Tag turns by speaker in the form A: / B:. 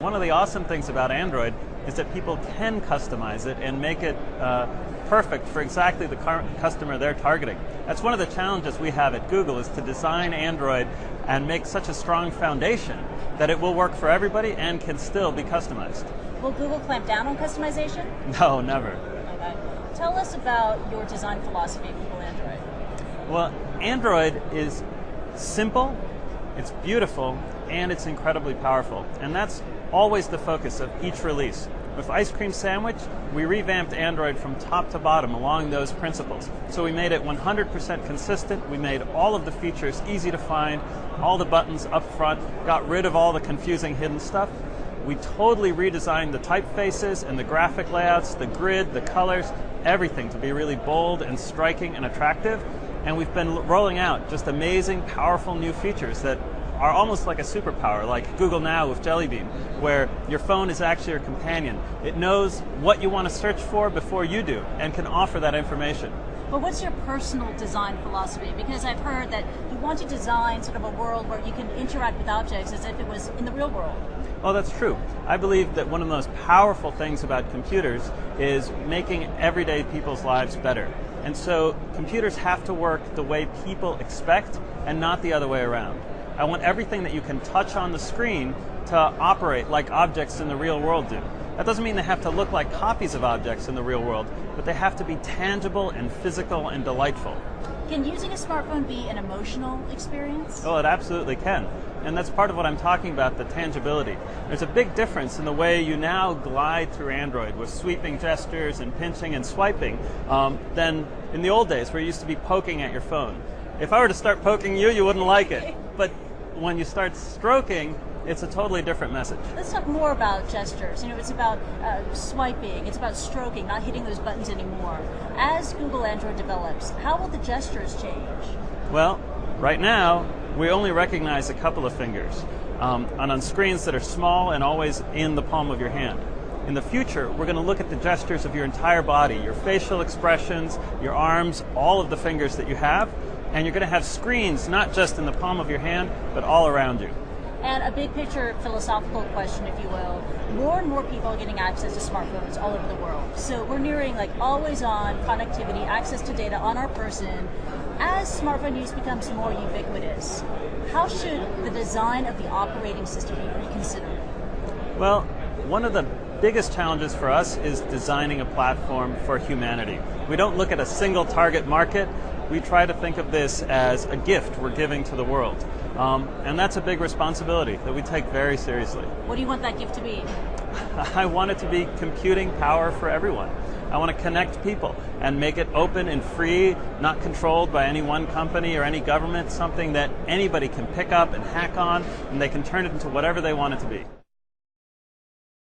A: One of the awesome things about Android is that people can customize it and make it perfect for exactly the customer they're targeting. That's one of the challenges we have at Google, is to design Android and make such a strong foundation that it will work for everybody and can still be customized.
B: Will Google clamp down on customization?
A: No, never.
B: Okay. Tell us about your design philosophy at Google Android.
A: Well, Android is simple, it's beautiful, and it's incredibly powerful. And that's always the focus of each release. With Ice Cream Sandwich, we revamped Android from top to bottom along those principles. So we made it 100% consistent, we made all of the features easy to find, all the buttons up front, got rid of all the confusing hidden stuff. We totally redesigned the typefaces and the graphic layouts, the grid, the colors, everything to be really bold and striking and attractive. And we've been rolling out just amazing, powerful new features that are almost like a superpower, like Google Now with Jelly Bean, where your phone is actually your companion. It knows what you want to search for before you do and can offer that information.
B: But what's your personal design philosophy? Because I've heard that you want to design sort of a world where you can interact with objects as if it was in the real world.
A: Well, that's true. I believe that one of the most powerful things about computers is making everyday people's lives better. And so computers have to work the way people expect and not the other way around. I want everything that you can touch on the screen to operate like objects in the real world do. That doesn't mean they have to look like copies of objects in the real world, but they have to be tangible and physical and delightful.
B: Can using a smartphone be an emotional experience?
A: Oh, it absolutely can. And that's part of what I'm talking about, the tangibility. There's a big difference in the way you now glide through Android with sweeping gestures and pinching and swiping than in the old days where you used to be poking at your phone. If I were to start poking you, you wouldn't like it. But when you start stroking, it's a totally different message.
B: Let's talk more about gestures. It's about swiping, it's about stroking, not hitting those buttons anymore. As Google Android develops, how will the gestures change?
A: Well, right now, we only recognize a couple of fingers on screens that are small and always in the palm of your hand. In the future, we're going to look at the gestures of your entire body, your facial expressions, your arms, all of the fingers that you have, and you're going to have screens not just in the palm of your hand, but all around you.
B: And a big picture philosophical question, if you will. More and more people are getting access to smartphones all over the world. So we're nearing like always-on connectivity, access to data on our person. As smartphone use becomes more ubiquitous, how should the design of the operating system be reconsidered?
A: Well, one of the biggest challenges for us is designing a platform for humanity. We don't look at a single target market. We try to think of this as a gift we're giving to the world. And that's a big responsibility that we take very seriously.
B: What do you want that gift to be?
A: I want it to be computing power for everyone. I want to connect people and make it open and free, not controlled by any one company or any government, something that anybody can pick up and hack on, and they can turn it into whatever they want it to be.